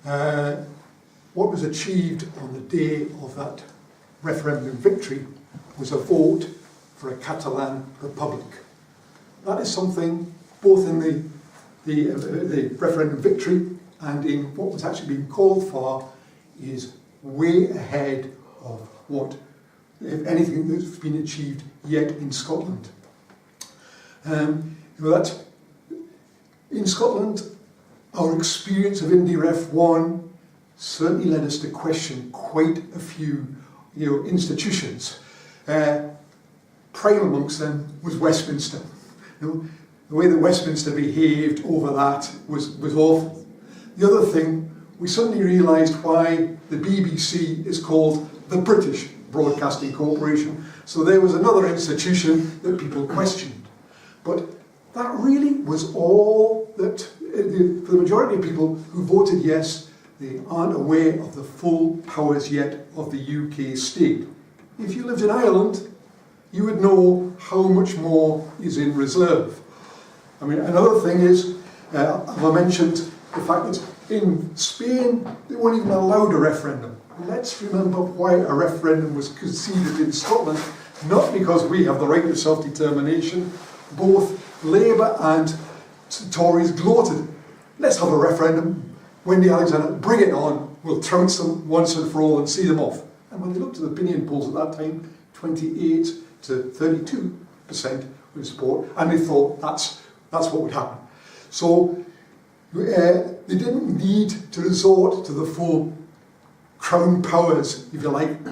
what was achieved on the day of that referendum victory was a vote for a Catalan republic. That is something both in the referendum victory and in what was actually being called for is way ahead of what, if anything, that's been achieved yet in Scotland. That in Scotland, our experience of Indy Ref 1 certainly led us to question quite a few institutions. Prime amongst them was Westminster. The way that Westminster behaved over that was awful. The other thing, we suddenly realised why the BBC is called the British Broadcasting Corporation. So there was another institution that people questioned. But that really was all that, for the majority of people who voted yes, they aren't aware of the full powers yet of the UK state. If you lived in Ireland, you would know how much more is in reserve. I mean, another thing is, I mentioned the fact that in Spain, they weren't even allowed a referendum. Let's remember why a referendum was conceded in Scotland, not because we have the right to self-determination. Both Labour and Tories gloated. Let's have a referendum. Wendy Alexander, bring it on. We'll trounce them once and for all and see them off. And when they looked at the opinion polls at that time, 28 to 32% would support, and they thought that's what would happen. So they didn't need to resort to the full crown powers, if you like,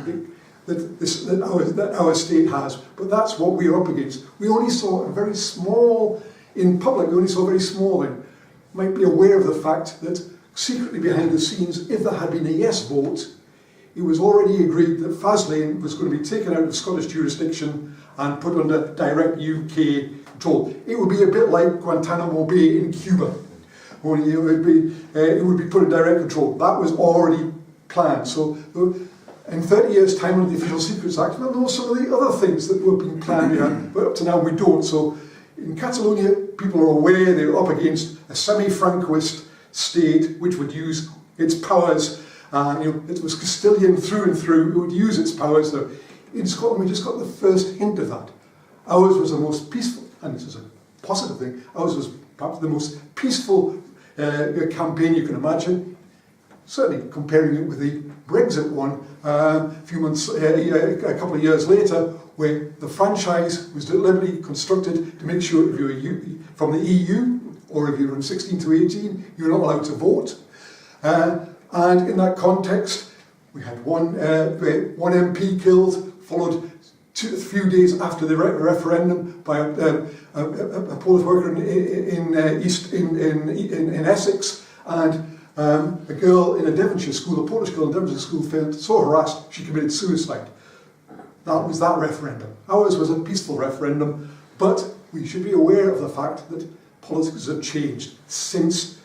that our state has. But that's what we're up against. We only saw a very small, in public, we only saw very small, and might be aware of the fact that secretly behind the scenes, if there had been a yes vote, it was already agreed that Faslane was going to be taken out of Scottish jurisdiction and put under direct UK control. It would be a bit like Guantanamo Bay in Cuba, only it would be put in direct control. That was already planned. So in 30 years' time under the Official Secrets Act, we'll know some of the other things that were being planned here, but up to now we don't. So in Catalonia, people are aware they're up against a semi-Francoist state which would use its powers. It was Castilian through and through. It would use its powers. So in Scotland, we just got the first hint of that. Ours was the most peaceful, and this is a positive thing, ours was perhaps the most peaceful campaign you can imagine. Certainly comparing it with the Brexit one a couple of years later, where the franchise was deliberately constructed to make sure if you were from the EU or if you were from 16 to 18, you were not allowed to vote. And in that context, we had one MP killed, followed a few days after the referendum by a Polish worker in Essex, and a girl in a Devonshire school, a Polish girl in a Devonshire school, felt so harassed she committed suicide. That was that referendum. Ours was a peaceful referendum, but we should be aware of the fact that politics have changed since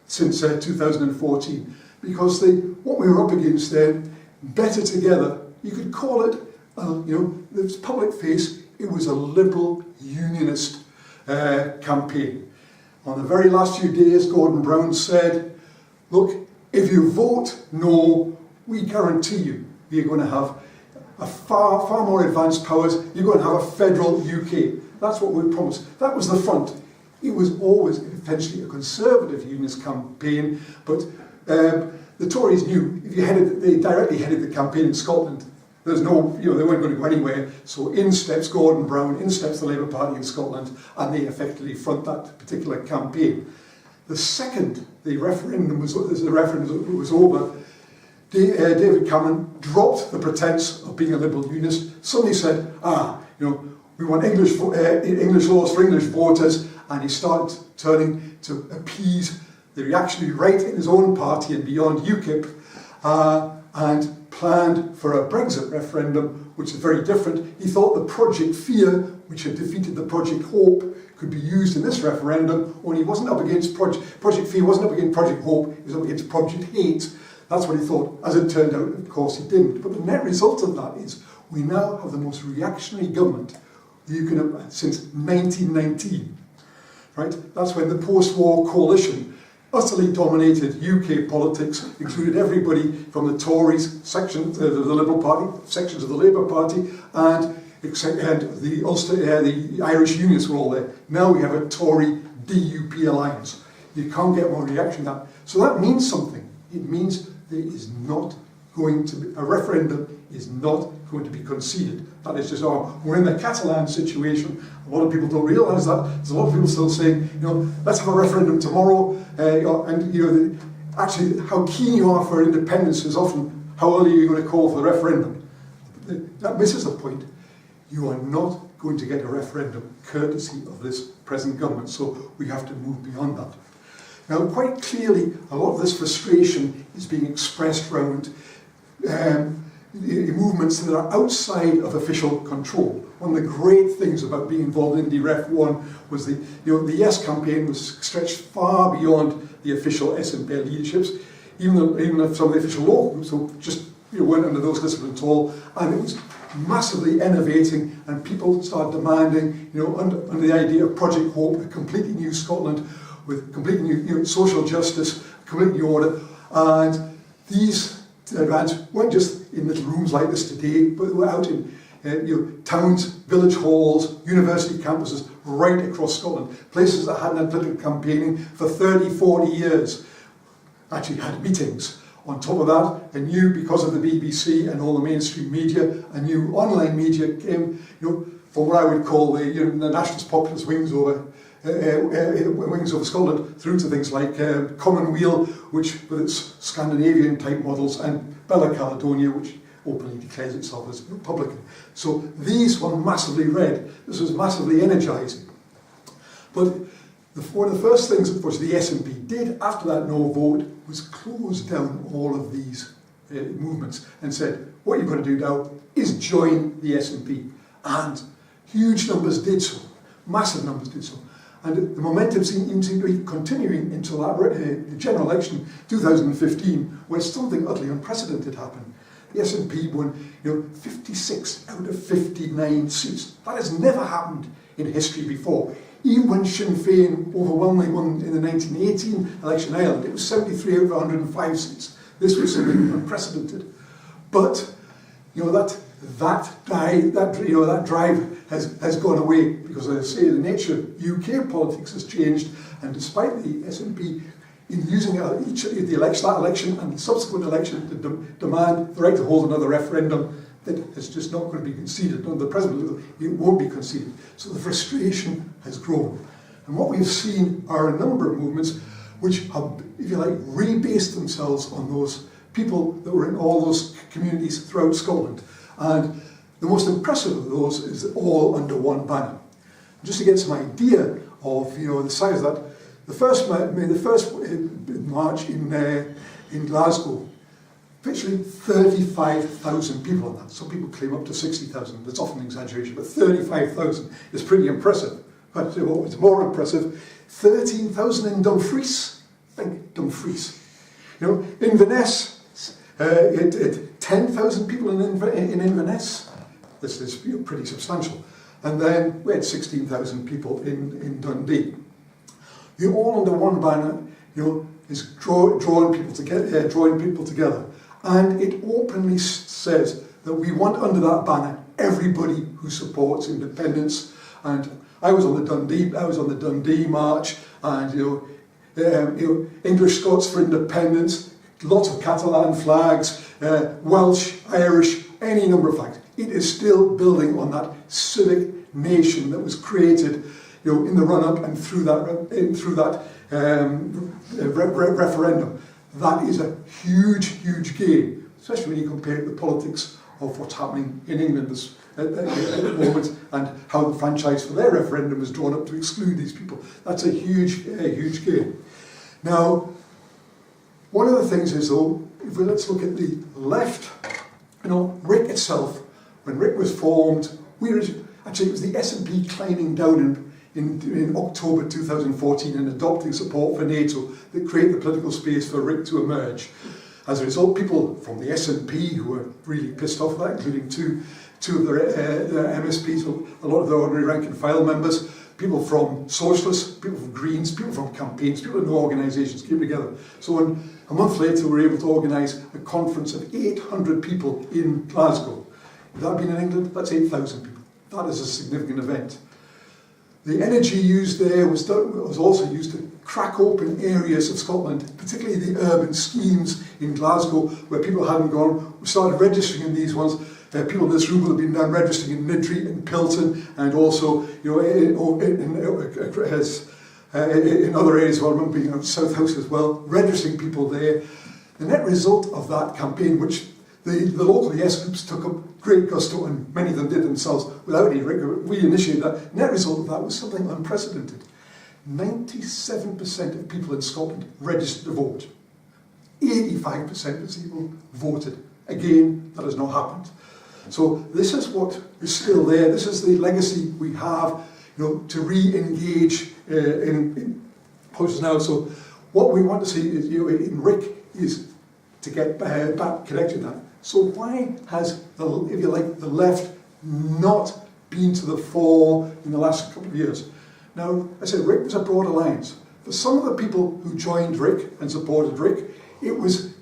2014, because what we were up against then, better together, you could call it, the public face, it was a liberal unionist campaign. On the very last few days, Gordon Brown said, look, if you vote no, we guarantee you, you're going to have a far more advanced powers, you're going to have a federal UK. That's what we promised. That was the front. It was always essentially a conservative unionist campaign, but the Tories knew if they directly headed the campaign in Scotland, there's no, they weren't going to go anywhere. So in steps Gordon Brown, in steps the Labour Party in Scotland, and they effectively front that particular campaign. The second the referendum was over, David Cameron dropped the pretence of being a liberal unionist, suddenly said, we want English laws for English voters, and he started turning to appease the reactionary right in his own party and beyond UKIP, and planned for a Brexit referendum, which is very different. He thought the Project Fear, which had defeated the Project Hope, could be used in this referendum, only he wasn't up against Project Fear, wasn't up against Project Hope, he was up against Project Hate. That's what he thought. As it turned out, of course, he didn't. But the net result of that is we now have the most reactionary government you can have since 1919. Right? That's when the post-war coalition utterly dominated UK politics, included everybody from the Tories, sections of the Liberal Party, sections of the Labour Party, and the Irish Unionists were all there. Now we have a Tory DUP alliance. You can't get more reaction than that. So that means something. It means there is not going to be, a referendum is not going to be conceded. That is just, we're in the Catalan situation. A lot of people don't realise that. There's a lot of people still saying, let's have a referendum tomorrow. Actually, how keen you are for independence is often how early you're going to call for the referendum. That misses the point. You are not going to get a referendum courtesy of this present government, so we have to move beyond that. Now, quite clearly, a lot of this frustration is being expressed around movements that are outside of official control. One of the great things about being involved in IndieRef 1 was the Yes campaign was stretched far beyond the official SNP leaderships, even if some of the official law groups just weren't under those lists at all, and it was massively innovating, and people started demanding, under the idea of Project Hope, a completely new Scotland with completely new social justice, completely new order, and these demands weren't just in little rooms like this today, but they were out in towns, village halls, university campuses, right across Scotland. Places that hadn't had political campaigning for 30, 40 years actually had meetings. On top of that, because of the BBC and all the mainstream media, a new online media came, from what I would call the nationalist populist wings over Scotland, through to things like Commonweal, which with its Scandinavian type models, and Bella Caledonia, which openly declares itself as Republican. So these were massively read. This was massively energising. But one of the first things, of course, the SNP did after that no vote was close down all of these movements and said, what you're going to do now is join the SNP. And huge numbers did so. Massive numbers did so. And the momentum seemed to be continuing until the general election 2015, where something utterly unprecedented happened. The SNP won 56 out of 59 seats. That has never happened in history before. Even when Sinn Féin overwhelmingly won in the 1918 election in Ireland, it was 73 out of 105 seats. This was something unprecedented. But that drive has gone away because, as I say, the nature of UK politics has changed, and despite the SNP in using that election and the subsequent election to demand the right to hold another referendum, that is just not going to be conceded. Under the present, it won't be conceded. So the frustration has grown. And what we've seen are a number of movements which have, if you like, rebased themselves on those people that were in all those communities throughout Scotland. And the most impressive of those is all under one banner. Just to get some idea of the size of that, the first march in Glasgow, virtually 35,000 people on that. Some people claim up to 60,000. That's often an exaggeration, but 35,000 is pretty impressive. But what was more impressive, 13,000 in Dumfries. Think Dumfries. In Inverness, 10,000 people in Inverness. This is pretty substantial. And then we had 16,000 people in Dundee. All under one banner, is drawing people together. And it openly says that we want under that banner everybody who supports independence. And I was on the Dundee march, and English Scots for independence, lots of Catalan flags, Welsh, Irish, any number of flags. It is still building on that civic nation that was created, in the run-up and through that referendum. That is a huge, huge gain, especially when you compare it to the politics of what's happening in England at the moment, and how the franchise for their referendum is drawn up to exclude these people. That's a huge gain. Now, one of the things is, though, let's look at the left. RIC itself, when RIC was formed, it was the SNP climbing down in October 2014 and adopting support for NATO that created the political space for RIC to emerge. As a result, people from the SNP who were really pissed off at that, including two of their MSPs, a lot of their ordinary rank and file members, People from socialists, people from Greens, people from campaigns, people in organisations came together. So a month later we were able to organise a conference of 800 people in Glasgow. If that had been in England, that's 8,000 people. That is a significant event. The energy used there was also used to crack open areas of Scotland, particularly the urban schemes in Glasgow where people hadn't gone. We started registering in these ones. People in this room will have been down registering in Niddry and Pilton, and also in other areas. Well, I remember being at South House as well, registering people there. The net result of that campaign, which the local yes groups took up great gusto, and many of them did themselves without any rigor. We initiated that. The net result of that was something unprecedented. 97% of people in Scotland registered to vote. 85% of people voted. Again, that has not happened. So this is what is still there. This is the legacy we have, to re-engage in process now. So what we want to see is, in RIC is to get back connected to that. So why has, if you like, the left not been to the fore in the last couple of years? Now, I said RIC was a broad alliance. For some of the people who joined RIC and supported RIC, it was,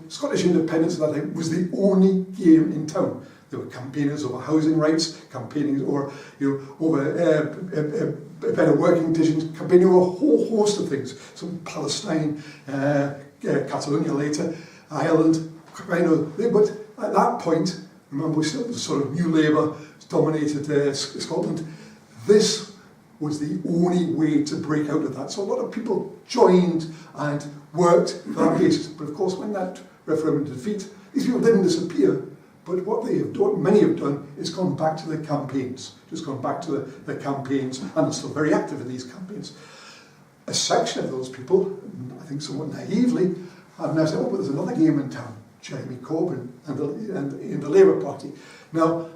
Scottish independence at that time was the only game in town. There were campaigners over housing rights, campaigning over, over better working conditions, campaigning over a whole host of things. So Palestine, Catalunya later, Ireland, but at that point, remember, we still the sort of New Labour dominated Scotland. This was the only way to break out of that. So a lot of people joined and worked for that basis. But of course, when that referendum defeat, these people didn't disappear. But what they have done, many have done, is gone back to their campaigns. Just gone back to their campaigns, and are still very active in these campaigns. A section of those people, I think somewhat naively, have now said, oh, but there's another game in town, Jeremy Corbyn and in the Labour Party. Now,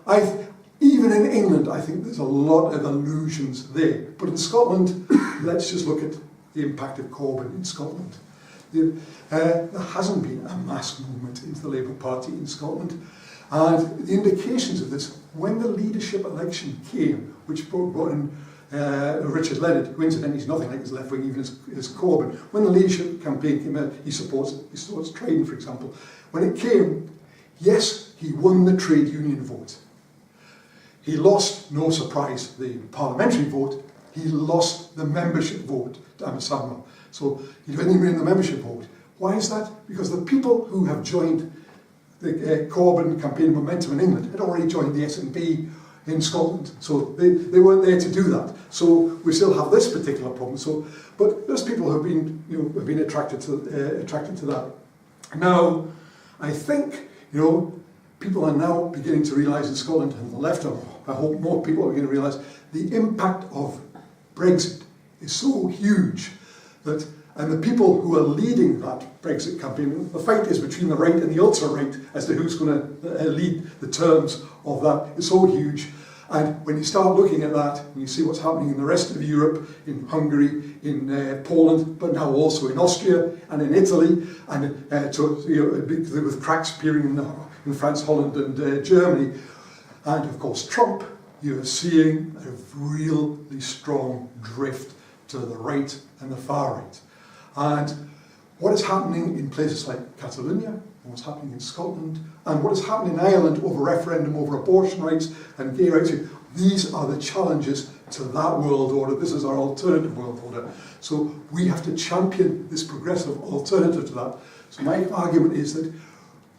even in England, I think there's a lot of illusions there. But in Scotland, let's just look at the impact of Corbyn in Scotland. There hasn't been a mass movement into the Labour Party in Scotland. And the indications of this, when the leadership election came, which brought in Richard Leonard, who incidentally is nothing like his left wing, even as Corbyn, when the leadership campaign came out, he supports trading, for example. When it came, yes, he won the trade union vote. He lost, no surprise, the parliamentary vote. He lost the membership vote to Amersamma. So he didn't win the membership vote. Why is that? Because the people who have joined the Corbyn campaign momentum in England had already joined the SNP in Scotland. So they weren't there to do that. So we still have this particular problem. So, but there's people who have been attracted to that. Now, I think, people are now beginning to realise in Scotland, and the left, I hope more people are beginning to realise, the impact of Brexit is so huge that, and the people who are leading that Brexit campaign, the fight is between the right and the ultra-right as to who's going to lead the terms of that. It's so huge. And when you start looking at that, and you see what's happening in the rest of Europe, in Hungary, in Poland, but now also in Austria and in Italy, and with cracks appearing in France, Holland and Germany, and of course Trump, you're seeing a really strong drift to the right and the far right. And what is happening in places like Catalunya, what's happening in Scotland, and what is happening in Ireland over referendum, over abortion rights and gay rights, these are the challenges to that world order. This is our alternative world order. So we have to champion this progressive alternative to that. So my argument is that,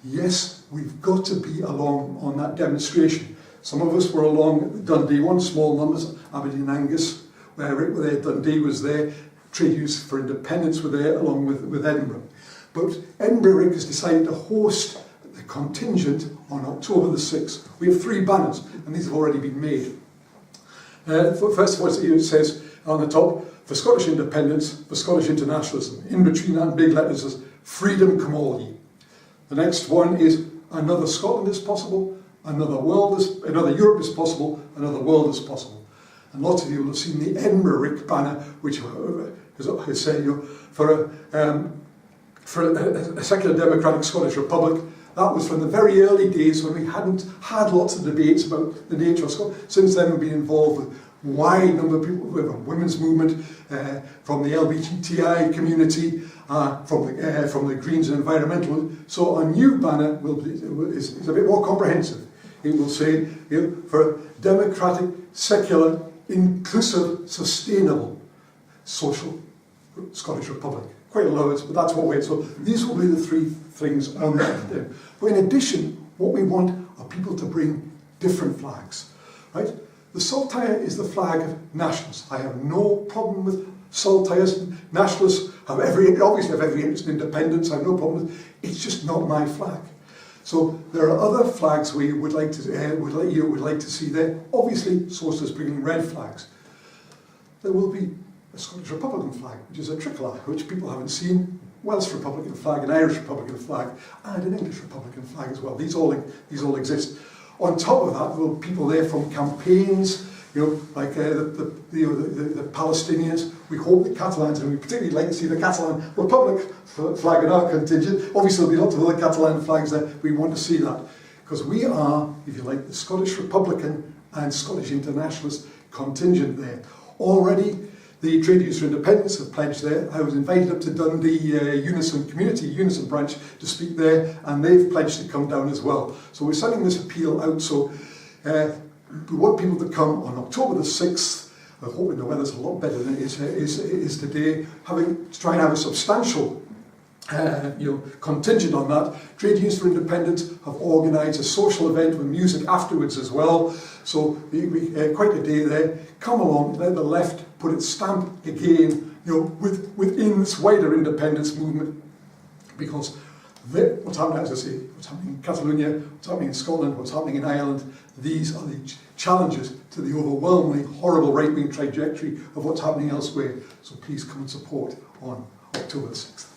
yes, we've got to be along on that demonstration. Some of us were along at the Dundee one, small numbers, Aberdeen and Angus, where Dundee was there, Trade Unions for Independence were there, along with Edinburgh. But Edinburgh RIC has decided to host the contingent on October the 6th. We have 3 banners, and these have already been made. First of all, it says on the top, for Scottish independence, for Scottish internationalism. In between that, in big letters, says, freedom come all ye. The next one is, another Scotland is possible, another Europe is possible, another world is possible. And lots of you will have seen the Edinburgh RIC banner, which has said, for a secular democratic Scottish Republic. That was from the very early days when we hadn't had lots of debates about the nature of Scotland. Since then we've been involved with wide number of people. We have a women's movement from the LGBTI community, from the Greens and environmental. So our new banner is a bit more comprehensive. It will say, for a democratic, secular, inclusive, sustainable, social Scottish Republic. Quite a lot of it, but that's what we're. So these will be the three things on there. But in addition, what we want are people to bring different flags, right? The saltire is the flag of nationalists. I have no problem with saltires. Nationalists obviously have every interest in independence. I have no problem with it. It's just not my flag. So there are other flags we would like to see there. Obviously, sources bringing red flags. There will be a Scottish Republican flag, which is a tricolour, which people haven't seen. Welsh Republican flag, an Irish Republican flag, and an English Republican flag as well. These all exist. On top of that, there will be people there from campaigns, like the Palestinians. We hope the Catalans, and we particularly like to see the Catalan Republic flag in our contingent. Obviously, there'll be lots of other Catalan flags there. We want to see that because we are, if you like, the Scottish Republican and Scottish Internationalist contingent there. Already, the Trade Unions for Independence have pledged there. I was invited up to Dundee Unison branch to speak there, and they've pledged to come down as well. So we're sending this appeal out. So we want people to come on October the 6th. I'm hoping the weather's a lot better than it is today. To try and have a substantial contingent on that. Trade Unions for Independence have organised a social event with music afterwards as well. So quite a day there. Come along, let the left put its stamp again, within this wider independence movement, because what's happening, as I say, what's happening in Catalunya, what's happening in Scotland, what's happening in Ireland, these are the challenges to the overwhelmingly horrible right-wing trajectory of what's happening elsewhere. So please come and support on October 6th.